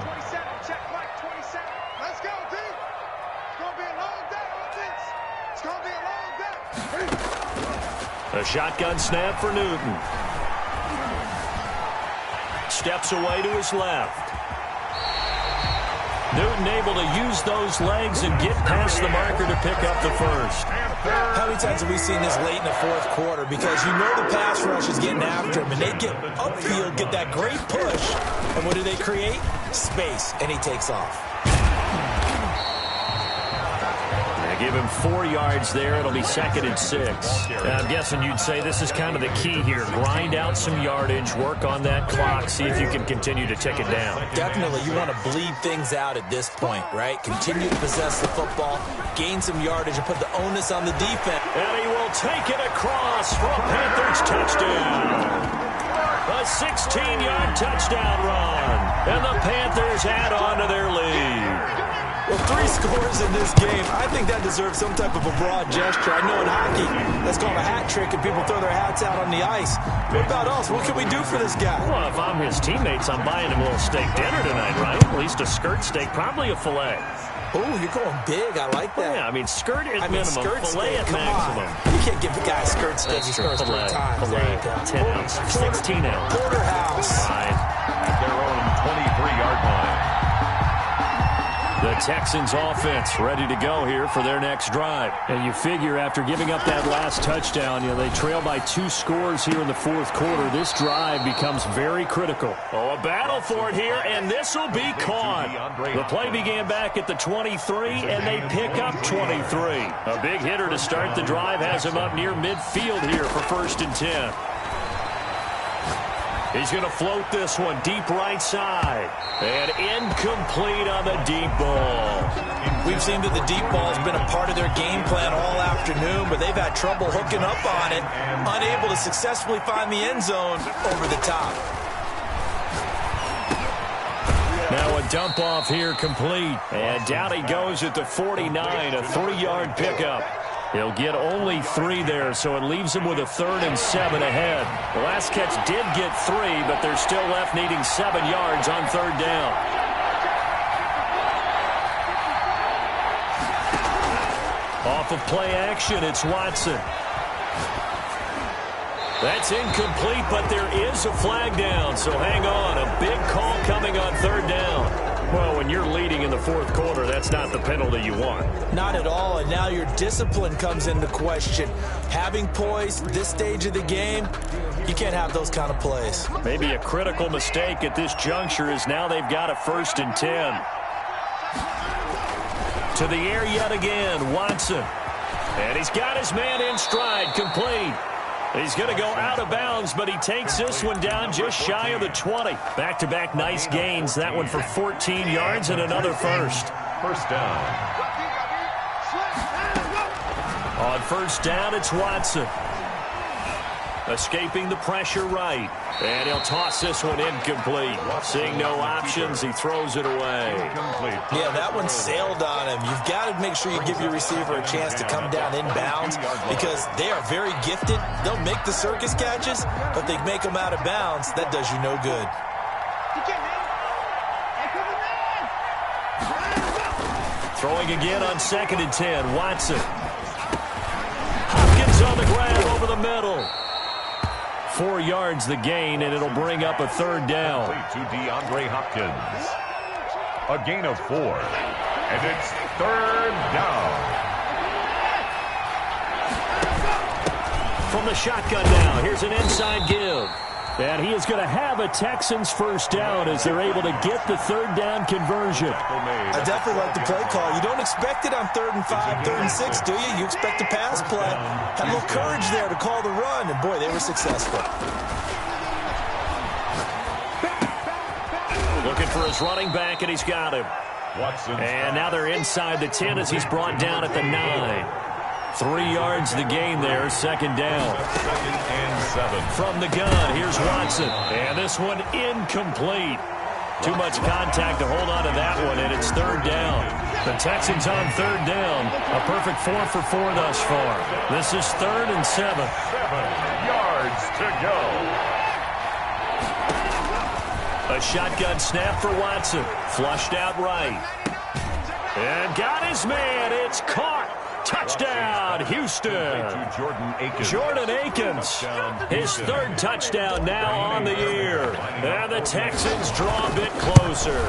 Speaker 2: Let's go, D. It's going to be a long day on this. It's going to be a long day.
Speaker 5: A shotgun snap for Newton. Steps away to his left. Newton able to use those legs and get past the marker to pick up the first.
Speaker 6: How many times have we seen this late in the fourth quarter? Because you know the pass rush is getting after him, and they get upfield, get that great push. And what do they create? Space, and he takes off.
Speaker 5: They give him 4 yards there. It'll be 2nd and 6. I'm guessing you'd say this is kind of the key here. Grind out some yardage, work on that clock, see if you can continue to tick it down.
Speaker 6: Definitely, you want to bleed things out at this point, right? Continue to possess the football, gain some yardage, and put the onus on the defense.
Speaker 5: And he will take it across for a Panthers touchdown. A 16-yard touchdown run. And the Panthers add on to their lead.
Speaker 6: Well, 3 scores in this game. I think that deserves some type of a broad gesture. I know in hockey, that's called a hat trick, and people throw their hats out on the ice. What about us? What can we do for this guy?
Speaker 5: Well, if I'm his teammates, I'm buying him a little steak dinner tonight, right? At least a skirt steak, probably a filet.
Speaker 6: Oh, you're going big. I like that.
Speaker 5: Yeah, I mean, skirt at minimum,
Speaker 6: skirt
Speaker 5: filet
Speaker 6: steak.
Speaker 5: at maximum.
Speaker 6: You can't give the guy a skirt steak. He scores 3 times.
Speaker 5: Filet, 10 ounce, 16 ounce.
Speaker 6: Porterhouse.
Speaker 5: Fine.
Speaker 7: At their own 23-yard line.
Speaker 5: The Texans offense ready to go here for their next drive. And you figure after giving up that last touchdown, they trail by 2 scores here in the 4th quarter. This drive becomes very critical. Oh, a battle for it here, and this will be caught. The play began back at the 23, and they pick up 23. A big hitter to start the drive has him up near midfield here for 1st and 10. He's going to float this one deep right side. And incomplete on the deep ball.
Speaker 6: We've seen that the deep ball has been a part of their game plan all afternoon, but they've had trouble hooking up on it, unable to successfully find the end zone over the top.
Speaker 5: Now a dump off here complete. And down he goes at the 49, a 3-yard pickup. He'll get only 3 there, so it leaves him with a 3rd and 7 ahead. The last catch did get 3, but they're still left needing 7 yards on 3rd down. Off of play action, it's Watson. That's incomplete, but there is a flag down, so hang on. A big call coming on 3rd down. Well, when you're leading in the 4th quarter, that's not the penalty you want.
Speaker 6: Not at all, and now your discipline comes into question. Having poise this stage of the game, you can't have those kind of plays.
Speaker 5: Maybe a critical mistake at this juncture is now they've got a 1st and 10. To the air yet again, Watson. And he's got his man in stride, complete. He's going to go out of bounds, but he takes this one down just shy of the 20. Back-to-back nice gains. That one for 14 yards and another 1st.
Speaker 7: 1st down.
Speaker 5: On 1st down, it's Watson. Escaping the pressure right. And he'll toss this one incomplete. Seeing no options, he throws it away.
Speaker 6: Yeah, that one sailed on him. You've got to make sure you give your receiver a chance to come down inbounds because they are very gifted. They'll make the circus catches, but they make them out of bounds. That does you no good.
Speaker 5: Throwing again on 2nd and 10, Watson. Hopkins on the grab over the middle. 4 yards the gain, and it'll bring up a 3rd down.
Speaker 7: To DeAndre Hopkins. A gain of 4. And it's 3rd down.
Speaker 5: From the shotgun now, here's an inside give. And he is going to have a Texans 1st down as they're able to get the 3rd down conversion.
Speaker 6: I definitely like the play call. You don't expect it on 3rd and 5, 3rd and 6, do you? You expect a pass play. Had a little courage there to call the run, and boy, they were successful.
Speaker 5: Looking for his running back, and he's got him.
Speaker 7: Watson.
Speaker 5: And now they're inside the 10 as he's brought down at the 9. 3 yards the gain there, 2nd down.
Speaker 7: 2nd and 7.
Speaker 5: From the gun, here's Watson. And this one incomplete. Too much contact to hold on to that one, and it's 3rd down. The Texans on 3rd down. A perfect 4 for 4 thus far. This is 3rd and 7.
Speaker 7: 7 yards to go.
Speaker 5: A shotgun snap for Watson. Flushed out right. And got his man. It's caught. Touchdown, Houston. Jordan Akins, his 3rd touchdown now on the year. And the Texans draw a bit closer.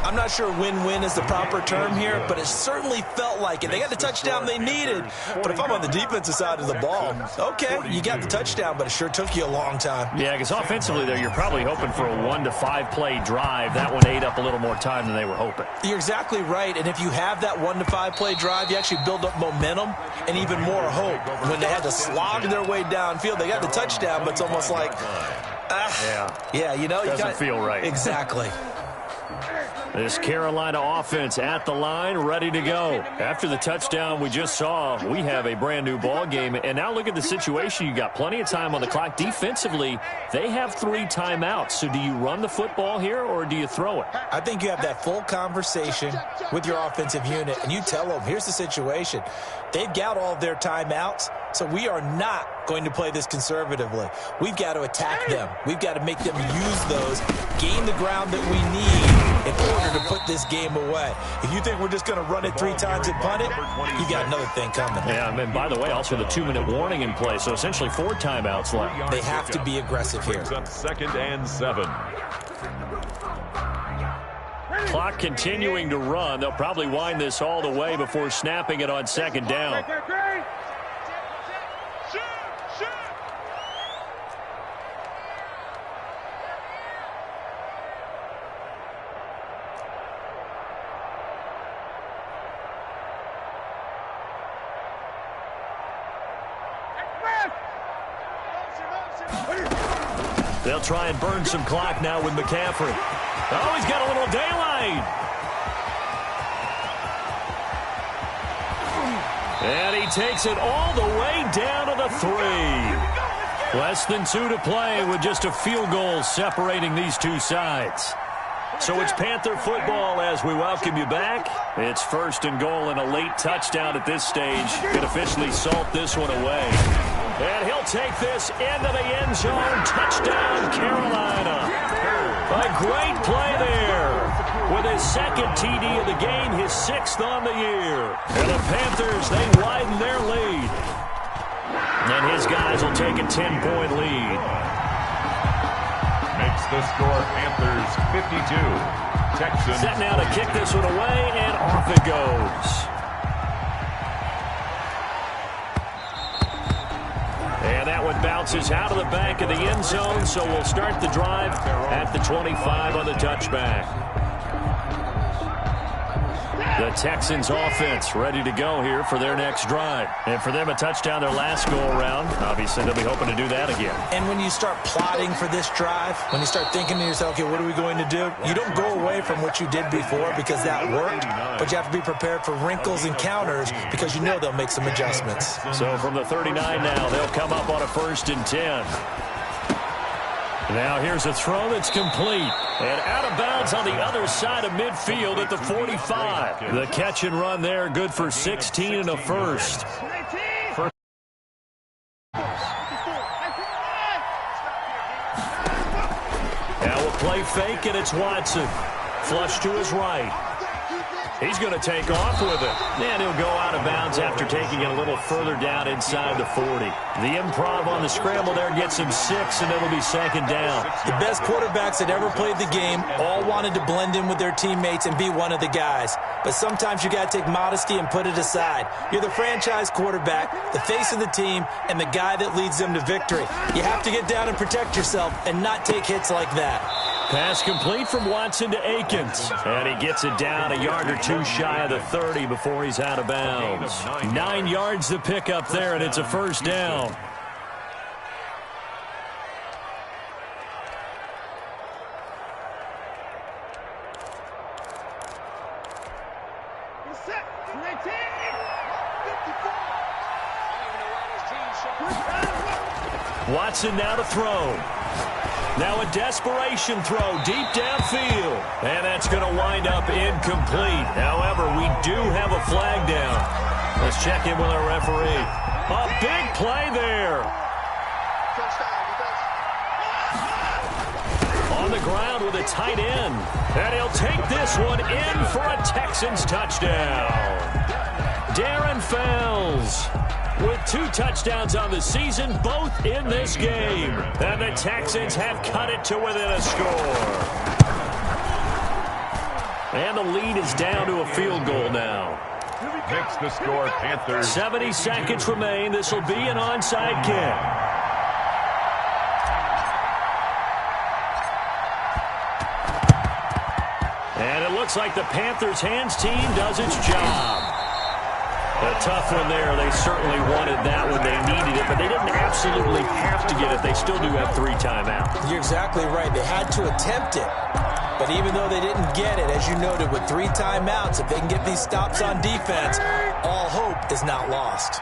Speaker 6: I'm not sure win-win is the proper term here, but it certainly felt like it. They got the touchdown they needed, but if I'm on the defensive side of the ball, okay, you got the touchdown, but it sure took you a long time.
Speaker 5: Yeah, because offensively there, you're probably hoping for a 1 to 5 play drive. That one ate up a little more time than they were hoping.
Speaker 6: You're exactly right, and if you have that 1 to 5 play drive, you actually build up momentum and even more hope. When they had to slog their way downfield, they got the touchdown, but it's almost like, you know,
Speaker 5: doesn't feel right.
Speaker 6: Exactly.
Speaker 5: This Carolina offense at the line, ready to go. After the touchdown we just saw, we have a brand new ball game. And now look at the situation. You got plenty of time on the clock. Defensively, they have 3 timeouts. So do you run the football here or do you throw it?
Speaker 6: I think you have that full conversation with your offensive unit, and you tell them, here's the situation. They've got all their timeouts, so we are not going to play this conservatively. We've got to attack them. We've got to make them use those, gain the ground that we need in order to put this game away. If you think we're just going to run it 3 times and punt it, you got another thing coming.
Speaker 5: Yeah, and by the way, also the 2-minute warning in play, so essentially 4 timeouts left.
Speaker 6: They have to be aggressive here.
Speaker 7: Second and 7.
Speaker 5: Clock continuing to run. They'll probably wind this all the way before snapping it on second down. They'll try and burn some clock now with McCaffrey. Oh, he's got a little daylight. And he takes it all the way down to the 3. Less than 2 to play with just a field goal separating these two sides. So it's Panther football as we welcome you back. It's 1st and goal and a late touchdown at this stage could officially salt this one away. And he'll take this into the end zone. Touchdown, Carolina. A great play there. With his 2nd TD of the game, his 6th on the year. And the Panthers, they widen their lead. And his guys will take a 10-point lead.
Speaker 7: Makes the score Panthers 52. Texans.
Speaker 5: Set now to kick this one away, and off it goes. And that one bounces out of the back of the end zone, so we'll start the drive at the 25 on the touchback. The Texans offense ready to go here for their next drive. And for them, a touchdown their last go-around. Obviously, they'll be hoping to do that again.
Speaker 6: And when you start plotting for this drive, when you start thinking to yourself, okay, what are we going to do? You don't go away from what you did before because that worked, but you have to be prepared for wrinkles and counters because you know they'll make some adjustments.
Speaker 5: So from the 39 now, they'll come up on a 1st and 10. Now here's a throw that's complete. And out of bounds on the other side of midfield at the 45. The catch and run there, good for 16 and a first. Now a play fake, and it's Watson. Flush to his right. He's going to take off with it. And he'll go out of bounds after taking it a little further down inside the 40. The improv on the scramble there gets him 6, and it'll be 2nd down.
Speaker 6: The best quarterbacks that ever played the game all wanted to blend in with their teammates and be one of the guys. But sometimes you got to take modesty and put it aside. You're the franchise quarterback, the face of the team, and the guy that leads them to victory. You have to get down and protect yourself and not take hits like that.
Speaker 5: Pass complete from Watson to Akins. And he gets it down a yard or 2 shy of the 30 before he's out of bounds. 9 yards to pick up there, and it's a 1st down. Watson now to throw. Now a desperation throw deep downfield. And that's going to wind up incomplete. However, we do have a flag down. Let's check in with our referee. A big play there. On the ground with a tight end. And he'll take this one in for a Texans touchdown. Darren Fells with 2 touchdowns on the season, both in this game. And the Texans have cut it to within a score. And the lead is down to a field goal now.
Speaker 7: Makes the score Panthers.
Speaker 5: 70 seconds remain. This will be an onside kick. And it looks like the Panthers hands team does its job. A tough one there. They certainly wanted that when they needed it, but they didn't absolutely have to get it. They still do have 3 timeouts.
Speaker 6: You're exactly right. They had to attempt it. But even though they didn't get it, as you noted, with 3 timeouts, if they can get these stops on defense, all hope is not lost.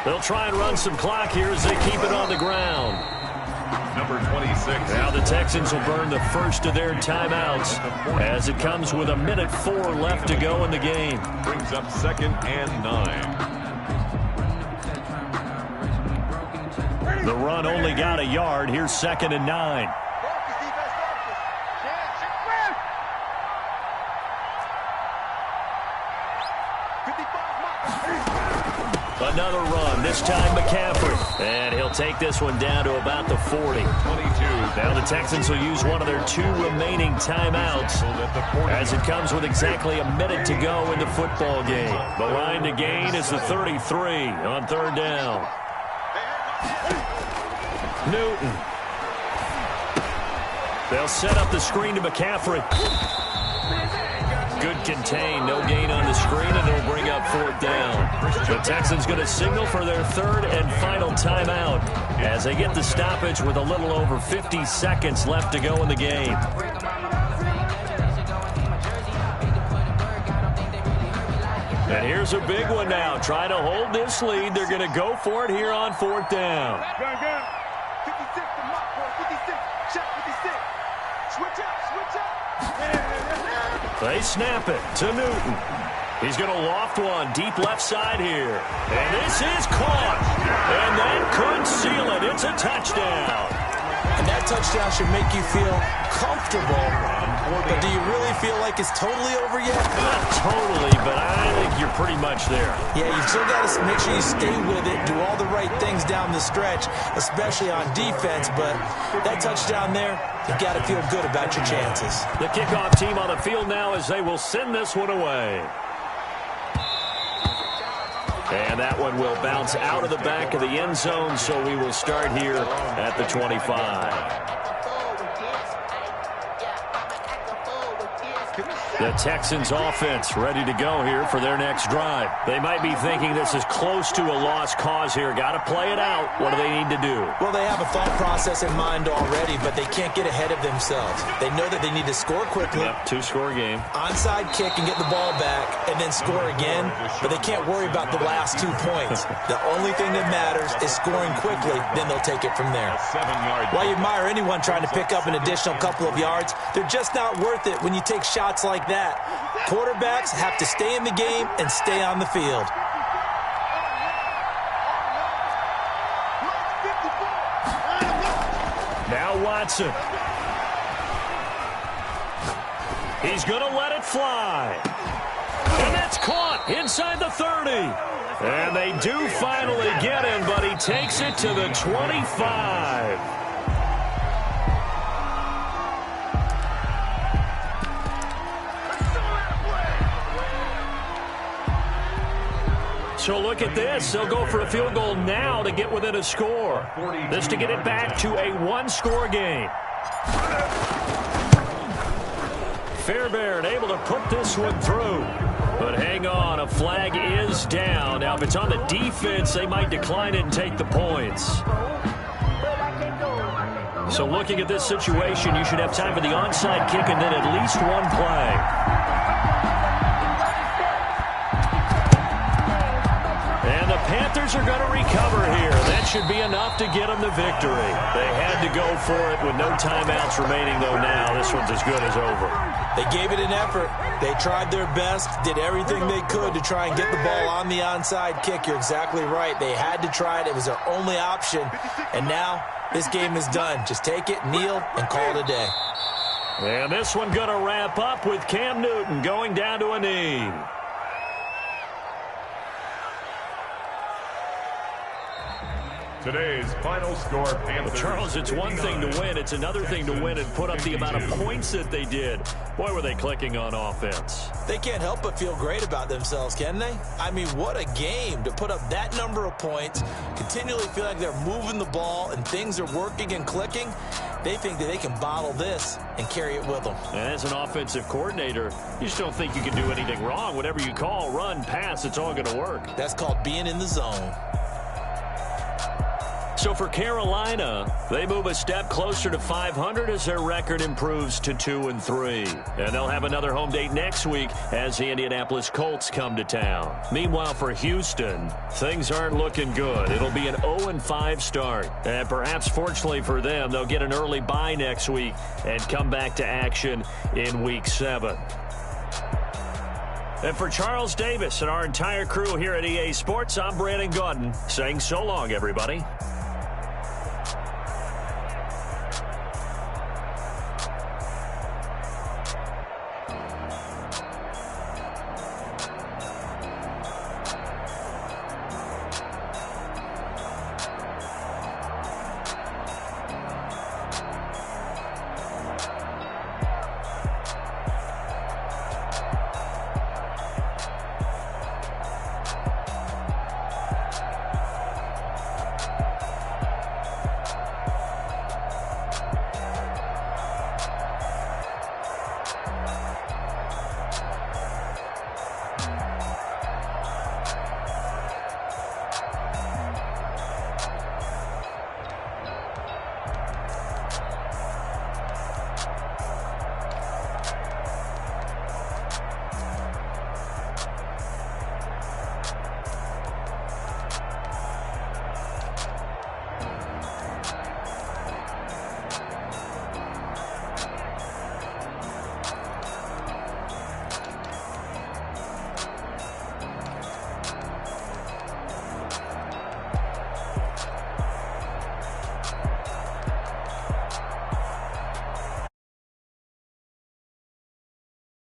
Speaker 5: They'll try and run some clock here as they keep it on the ground.
Speaker 7: Number 26.
Speaker 5: Now the Texans will burn the first of their timeouts as it comes with 1:04 left to go in the game.
Speaker 7: Brings up 2nd and 9.
Speaker 5: The run only got a yard. Here's 2nd and 9. Another run, this time McCaffrey. And he'll take this one down to about the 40.
Speaker 7: 22.
Speaker 5: Now the Texans will use one of their 2 remaining timeouts as it comes with exactly a minute to go in the football game. The line to gain is the 33 on 3rd down. Newton. They'll set up the screen to McCaffrey. Good contain, no gain on the screen, and they'll bring up 4th down. The Texans going to signal for their 3rd and final timeout as they get the stoppage with a little over 50 seconds left to go in the game. And here's a big one now. Trying to hold this lead. They're going to go for it here on 4th down. They snap it to Newton. He's going to loft one deep left side here. And this is caught. And that could seal it. It's a touchdown.
Speaker 6: And that touchdown should make you feel comfortable. But do you really feel like it's totally over yet?
Speaker 5: Not totally, but I think you're pretty much there.
Speaker 6: Yeah, you still got to make sure you stay with it, do all the right things down the stretch, especially on defense. But that touchdown there, you've got to feel good about your chances.
Speaker 5: The kickoff team on the field now as they will send this one away. And that one will bounce out of the back of the end zone, so we will start here at the 25. The Texans offense ready to go here for their next drive. They might be thinking this is close to a lost cause here. Got to play it out. What do they need to do?
Speaker 6: Well, they have a thought process in mind already, but they can't get ahead of themselves. They know that they need to score quickly.
Speaker 5: Yep, 2-score game.
Speaker 6: Onside kick and get the ball back and then score again, but they can't worry about the last 2 points. The only thing that matters is scoring quickly, then they'll take it from there.
Speaker 7: 7-yard.
Speaker 6: While you admire anyone trying to pick up an additional couple of yards, they're just not worth it when you take shots like that. Quarterbacks have to stay in the game and stay on the field.
Speaker 5: Now Watson. He's going to let it fly. And that's caught inside the 30. And they do finally get him, but he takes it to the 25. So look at this. They'll go for a field goal now to get within a score. This to get it back to a 1-score game. Fairbairn able to put this one through. But hang on, a flag is down. Now, if it's on the defense, they might decline it and take the points. So looking at this situation, you should have time for the onside kick and then at least one play. Panthers are going to recover here. That should be enough to get them the victory. They had to go for it with no timeouts remaining, though now. This one's as good as over.
Speaker 6: They gave it an effort. They tried their best, did everything they could to try and get the ball on the onside kick. You're exactly right. They had to try it. It was their only option. And now this game is done. Just take it, kneel, and call it a day.
Speaker 5: And this one going to wrap up with Cam Newton going down to a knee.
Speaker 7: Today's final score, Panthers.
Speaker 5: Well, Charles, it's one thing to win. It's another thing to win and put up the amount of points that they did. Boy, were they clicking on offense.
Speaker 6: They can't help but feel great about themselves, can they? I mean, what a game to put up that number of points, continually feel like they're moving the ball and things are working and clicking. They think that they can bottle this and carry it with them.
Speaker 5: And as an offensive coordinator, you just don't think you can do anything wrong. Whatever you call, run, pass, it's all going to work.
Speaker 6: That's called being in the zone.
Speaker 5: So for Carolina, they move a step closer to 500 as their record improves to 2-3. And they'll have another home date next week as the Indianapolis Colts come to town. Meanwhile, for Houston, things aren't looking good. It'll be an 0-5 start. And perhaps fortunately for them, they'll get an early bye next week and come back to action in Week 7. And for Charles Davis and our entire crew here at EA Sports, I'm Brandon Gaudin saying so long, everybody.